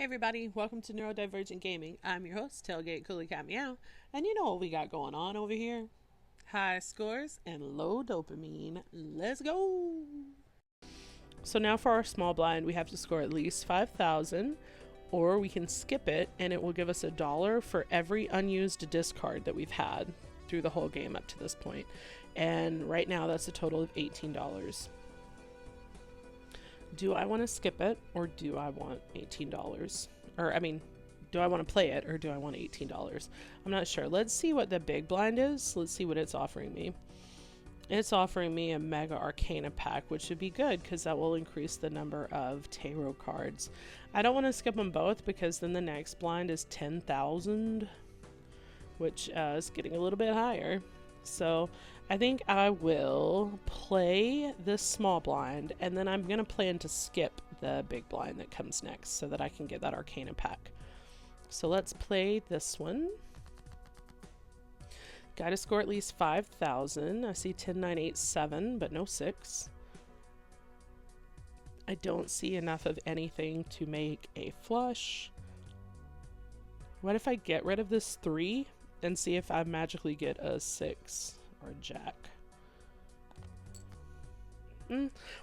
Hey everybody, welcome to Neurodivergent Gaming. I'm your host, Tailgate Coolie Cat Meow, and you know what we got going on over here? High scores and low dopamine. Let's go! So now for our small blind, we have to score at least 5,000, or we can skip it and it will give us $1 for every unused discard that we've had through the whole game up to this point. And right now that's a total of $18. Do I want to skip it or do I want $18? Or, I mean, do I want to play it or do I want $18? I'm not sure. Let's see what the big blind is. Let's see what it's offering me. It's offering me a Mega Arcana pack, which would be good because that will increase the number of tarot cards. I don't want to skip them both because then the next blind is 10,000, which is getting a little bit higher. So I think I will play this small blind and then I'm going to plan to skip the big blind that comes next so that I can get that Arcana pack. So let's play this one. Got to score at least 5,000. I see 10, 9, 8, 7, but no 6. I don't see enough of anything to make a flush. What if I get rid of this 3 and see if I magically get a 6 or a jack?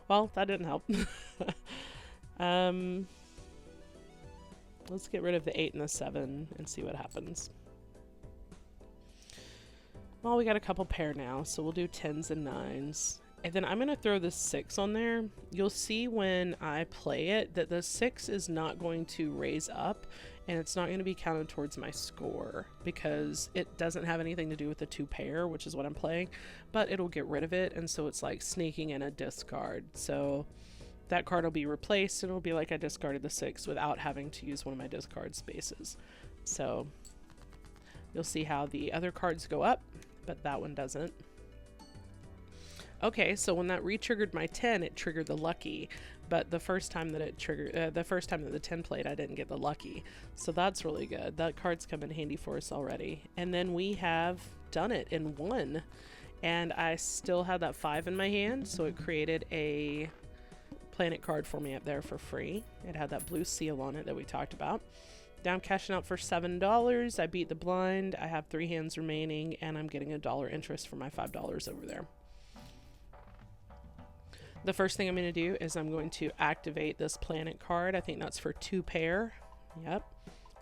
Well, that didn't help. Let's get rid of the 8 and the 7 and see what happens. Well, we got a couple pair now, so we'll do 10s and 9s. And then I'm going to throw the 6 on there. You'll see when I play it that the 6 is not going to raise up and it's not going to be counted towards my score because it doesn't have anything to do with the 2 pair, which is what I'm playing, but it'll get rid of it, and so it's like sneaking in a discard. So that card will be replaced and it'll be like I discarded the 6 without having to use one of my discard spaces. So you'll see how the other cards go up, but that one doesn't. Okay, so when that re-triggered my 10, it triggered the lucky, but the first time that it triggered, the first time that the 10 played, I didn't get the lucky. So that's really good. That card's come in handy for us already. And then we have done it in 1, and I still had that 5 in my hand, so it created a planet card for me up there for free. It had that blue seal on it that we talked about. Now I'm cashing out for $7. I beat the blind. I have 3 hands remaining, and I'm getting $1 interest for my $5 over there. The first thing I'm going to do is I'm going to activate this planet card. I think that's for 2 pair. Yep.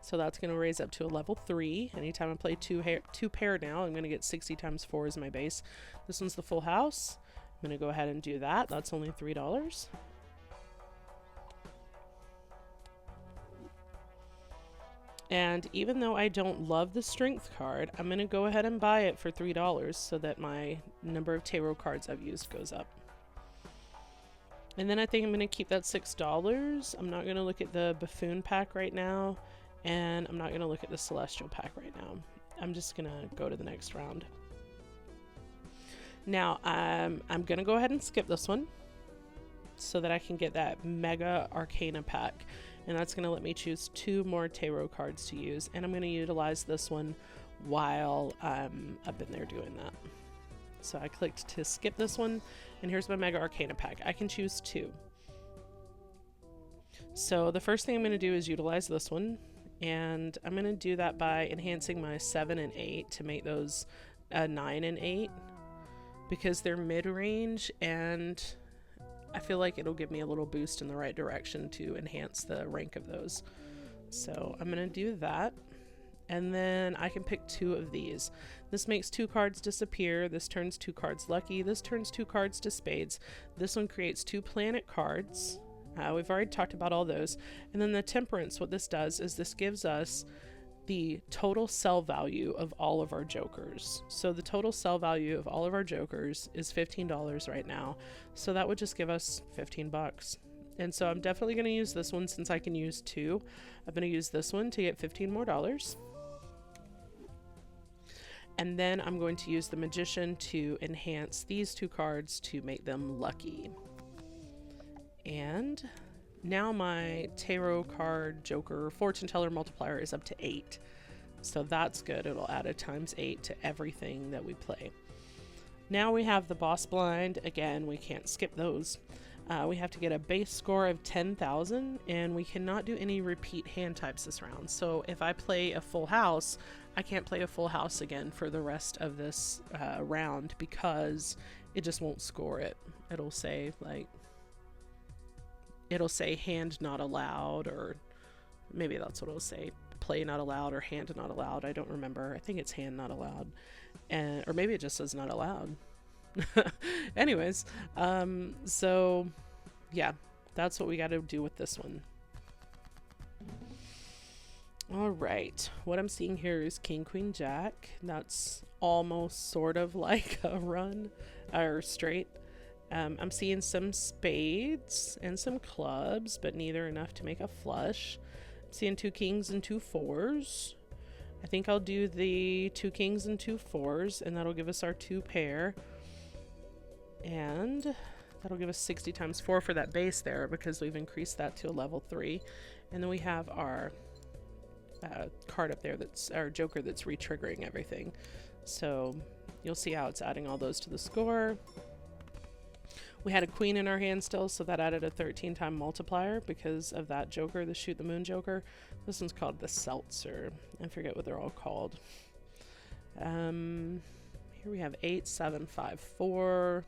So that's going to raise up to a level 3. Anytime I play 2 pair now, I'm going to get 60 times 4 as my base. This one's the full house. I'm going to go ahead and do that. That's only $3. And even though I don't love the strength card, I'm going to go ahead and buy it for $3 so that my number of tarot cards I've used goes up. And then I think I'm going to keep that $6. I'm not going to look at the Buffoon pack right now, and I'm not going to look at the Celestial pack right now. I'm just going to go to the next round. Now, I'm going to go ahead and skip this one so that I can get that Mega Arcana pack. And that's going to let me choose 2 more tarot cards to use. And I'm going to utilize this one while I'm up in there doing that. So I clicked to skip this one, and here's my Mega Arcana pack. I can choose 2. So the first thing I'm going to do is utilize this one, and I'm going to do that by enhancing my 7 and 8 to make those 9 and 8, because they're mid-range, and I feel like it'll give me a little boost in the right direction to enhance the rank of those. So I'm going to do that. And then I can pick 2 of these. This makes 2 cards disappear. This turns 2 cards lucky. This turns 2 cards to spades. This one creates 2 planet cards. We've already talked about all those. And then the temperance, what this does is this gives us the total sell value of all of our jokers. So the total sell value of all of our jokers is $15 right now. So that would just give us 15 bucks. And so I'm definitely going to use this one since I can use 2. I'm going to use this one to get 15 more dollars. And then I'm going to use the Magician to enhance these 2 cards to make them lucky. And now my tarot card joker fortune teller multiplier is up to 8. So that's good. It'll add a ×8 to everything that we play. Now we have the boss blind. Again, we can't skip those. We have to get a base score of 10,000, and we cannot do any repeat hand types this round. So if I play a full house, I can't play a full house again for the rest of this round because it just won't score it. It'll say hand not allowed, or maybe that's what it'll say, play not allowed or hand not allowed. I don't remember. I think it's hand not allowed, or maybe it just says not allowed. Anyways, so yeah, that's what we got to do with this one. All right, what I'm seeing here is king, queen, jack. That's almost sort of like a run or straight. I'm seeing some spades and some clubs, but neither enough to make a flush. I'm seeing 2 kings and 2 fours. I think I'll do the 2 kings and 2 fours, and that'll give us our 2 pair. And that'll give us 60 times 4 for that base there, because we've increased that to a level 3. And then we have our card up there, that's our joker, that's re-triggering everything. So you'll see how it's adding all those to the score. We had a queen in our hand still, so that added a 13-time multiplier because of that joker, the shoot the moon joker. This one's called the seltzer. I forget what they're all called. Here we have 8, 7, 5, 4.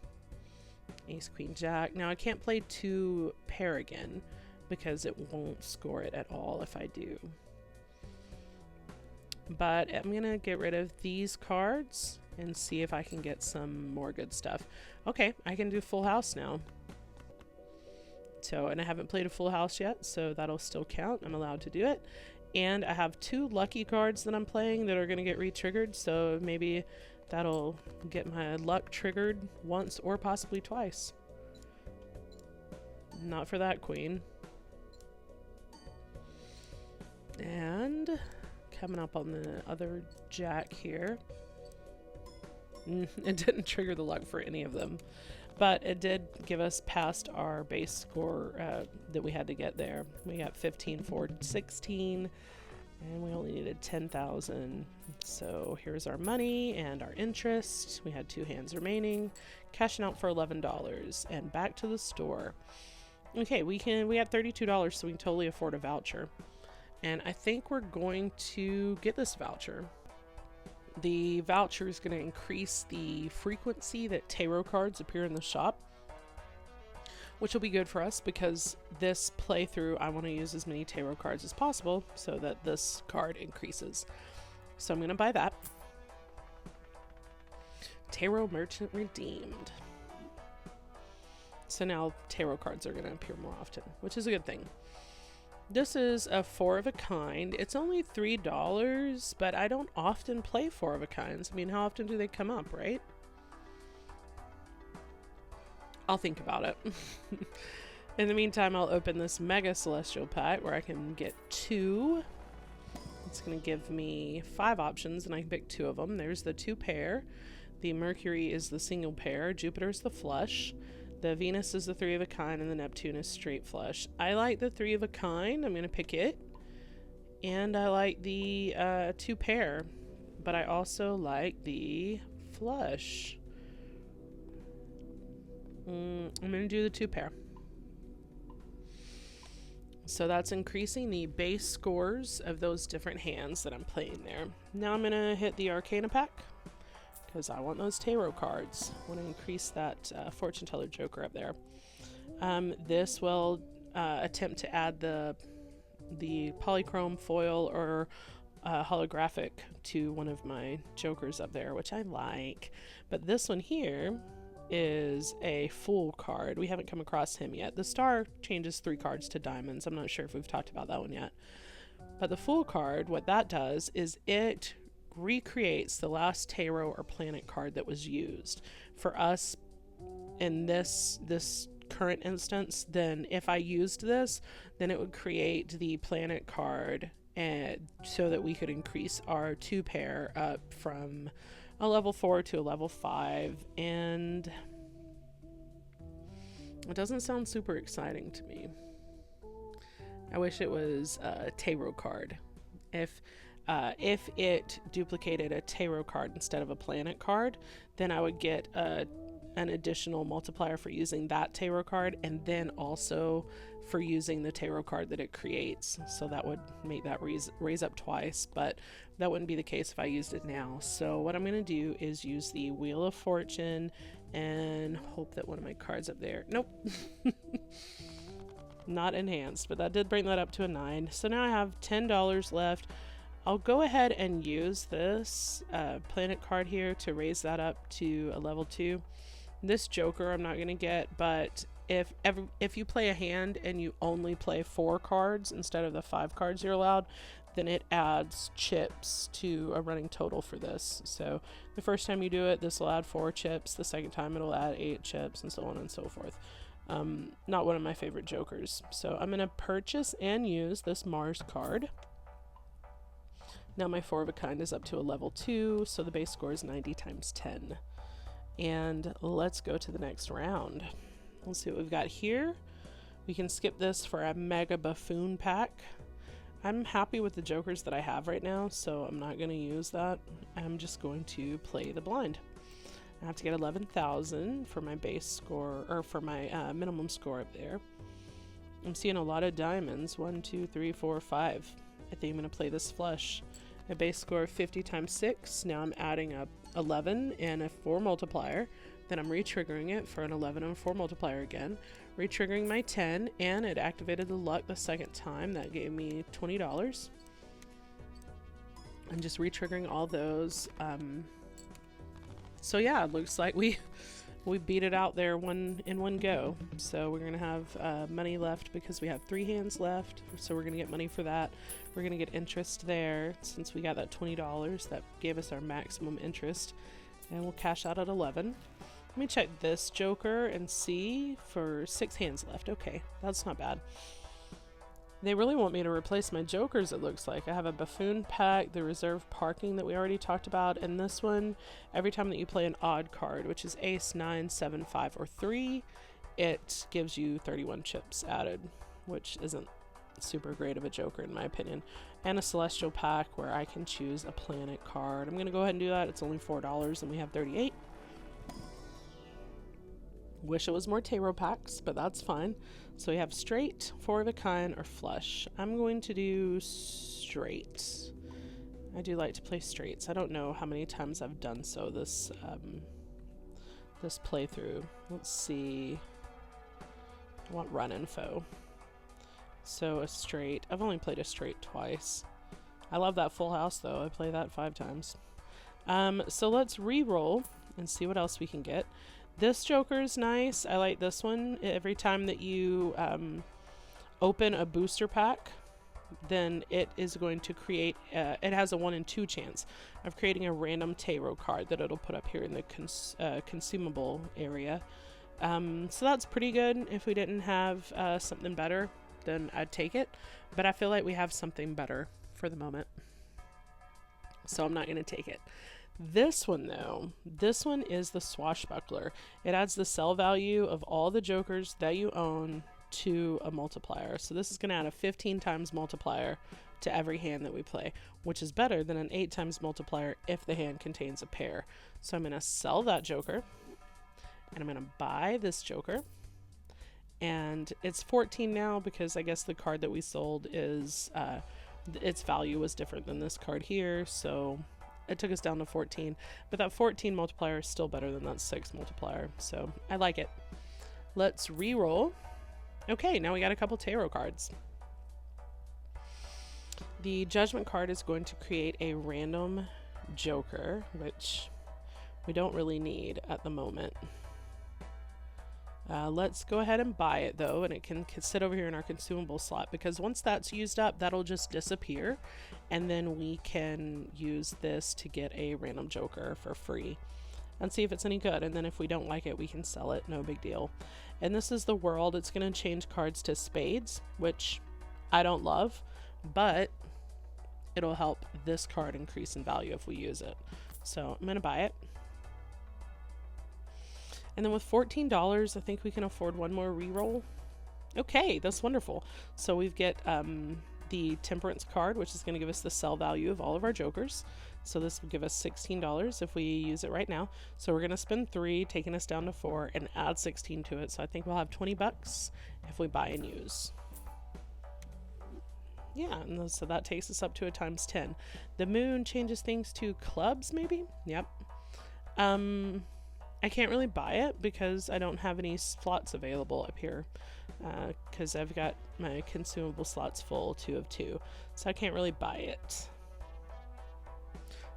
Ace, queen, jack. Now I can't play 2 pair again because it won't score it at all if I do. But I'm gonna get rid of these cards and see if I can get some more good stuff. Okay, I can do full house now. So, and I haven't played a full house yet, so that'll still count. I'm allowed to do it. And I have 2 lucky cards that I'm playing that are gonna get re-triggered, so maybe that'll get my luck triggered once or possibly twice. Not for that queen. And coming up on the other jack here. It didn't trigger the luck for any of them, but it did give us past our base score that we had to get there. We got 15, 4, 16. And we only needed 10,000. So here's our money and our interest. We had 2 hands remaining, cashing out for $11 and back to the store. Okay, we had $32, so we can totally afford a voucher. And I think we're going to get this voucher. The voucher is going to increase the frequency that tarot cards appear in the shop, which will be good for us because this playthrough I want to use as many tarot cards as possible so that this card increases. So I'm going to buy that. Tarot Merchant redeemed. So now tarot cards are going to appear more often, which is a good thing. This is a 4 of a kind. It's only $3, but I don't often play 4 of a kinds. I mean, how often do they come up, right? I'll think about it. In the meantime, I'll open this Mega Celestial Pack where I can get 2. It's going to give me 5 options, and I can pick 2 of them. There's the 2 pair. The Mercury is the single pair. Jupiter's the flush. The Venus is the 3 of a kind, and the Neptune is straight flush. I like the 3 of a kind. I'm going to pick it. And I like the 2 pair, but I also like the flush. I'm going to do the 2 pair. So that's increasing the base scores of those different hands that I'm playing there. Now I'm going to hit the Arcana pack because I want those tarot cards. I want to increase that fortune teller joker up there. This will attempt to add the polychrome foil or holographic to one of my jokers up there, which I like. But this one here is a Fool card. We haven't come across him yet. The star changes 3 cards to diamonds. I'm not sure if we've talked about that one yet. But the Fool card, what that does is it recreates the last tarot or planet card that was used. For us in this current instance, then if I used this, then it would create the planet card and so that we could increase our 2 pair up from a level 4 to a level 5, and it doesn't sound super exciting to me. I wish it was a tarot card. If it duplicated a tarot card instead of a planet card, then I would get a an additional multiplier for using that tarot card, and then also for using the tarot card that it creates. So that would make that raise up twice, but that wouldn't be the case if I used it now. So what I'm going to do is use the Wheel of Fortune and hope that one of my cards up there. Nope. Not enhanced, but that did bring that up to a 9. So now I have $10 left. I'll go ahead and use this planet card here to raise that up to a level 2. This Joker I'm not going to get, but if you play a hand and you only play 4 cards instead of the 5 cards you're allowed, then it adds chips to a running total for this. So the first time you do it, this will add 4 chips. The second time it'll add 8 chips, and so on and so forth. Not one of my favorite Jokers. So I'm going to purchase and use this Mars card. Now my 4 of a kind is up to a level 2, so the base score is 90 times 10. And let's go to the next round. Let's see what we've got here. We can skip this for a Mega Buffoon pack. I'm happy with the Jokers that I have right now, so I'm not going to use that. I'm just going to play the blind. I have to get 11,000 for my base score, or for my minimum score up there. I'm seeing a lot of diamonds. 1, 2, 3, 4, 5. I think I'm going to play this flush. A base score of 50 times 6. Now I'm adding up 11 and a 4 multiplier. Then I'm re-triggering it for an 11 and a 4 multiplier again. Re-triggering my 10, and it activated the luck the second time. That gave me $20. I'm just re-triggering all those. So yeah, it looks like we beat it out there in one go. So we're gonna have money left because we have 3 hands left. So we're gonna get money for that. We're gonna get interest there since we got that $20 that gave us our maximum interest, and we'll cash out at 11. Let me check this Joker and see for 6 hands left. Okay, that's not bad. They really want me to replace my Jokers, it looks like. I have a Buffoon pack, the reserve parking that we already talked about, and this one, every time that you play an odd card, which is Ace, 9, 7, 5, or 3, it gives you 31 chips added, which isn't super great of a Joker in my opinion. And a Celestial pack where I can choose a planet card. I'm going to go ahead and do that. It's only $4 and we have 38. Wish it was more tarot packs, but that's fine. So we have straight, 4 of a kind, or flush. I'm going to do straight. I do like to play straights. I don't know how many times I've done so this this playthrough. Let's see. I want run info. So a straight. I've only played a straight twice. I love that full house though. I play that 5 times. So let's re-roll and see what else we can get. This Joker is nice. I like this one. Every time that you open a booster pack, then it is going to create, it has a 1 in 2 chance of creating a random tarot card that it'll put up here in the consumable area. So that's pretty good. If we didn't have something better, then I'd take it. But I feel like we have something better for the moment, so I'm not going to take it. This one though, this one is the Swashbuckler. It adds the sell value of all the Jokers that you own to a multiplier. So this is going to add a 15 times multiplier to every hand that we play, which is better than an 8 times multiplier if the hand contains a pair. So I'm going to sell that Joker, and I'm going to buy this Joker. And it's 14 now because I guess the card that we sold is, its value was different than this card here, so it took us down to 14, but that 14 multiplier is still better than that 6 multiplier, so I like it. Let's re-roll. Okay, now we got a couple tarot cards. The Judgment card is going to create a random Joker, which we don't really need at the moment. Let's go ahead and buy it though, and it can sit over here in our consumable slot, because once that's used up, that'll just disappear, and then we can use this to get a random Joker for free and see if it's any good, and then if we don't like it, we can sell it, no big deal. And this is the World. It's going to change cards to spades, which I don't love, but it'll help this card increase in value if we use it. So I'm going to buy it. And then with $14, I think we can afford one more reroll. Okay, that's wonderful. So we get the Temperance card, which is going to give us the sell value of all of our Jokers. So this will give us $16 if we use it right now. So we're going to spend 3, taking us down to 4, and add 16 to it. So I think we'll have 20 bucks if we buy and use. Yeah, and so that takes us up to a times 10. The moon changes things to clubs, maybe? Yep. I can't really buy it because I don't have any slots available up here, because I've got my consumable slots full, 2 of 2. So I can't really buy it.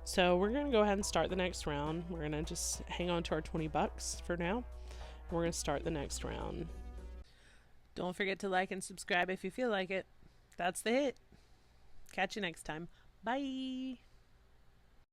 So we're going to go ahead and start the next round. We're going to just hang on to our 20 bucks for now. We're going to start the next round. Don't forget to like and subscribe if you feel like it. That's the hit. Catch you next time. Bye.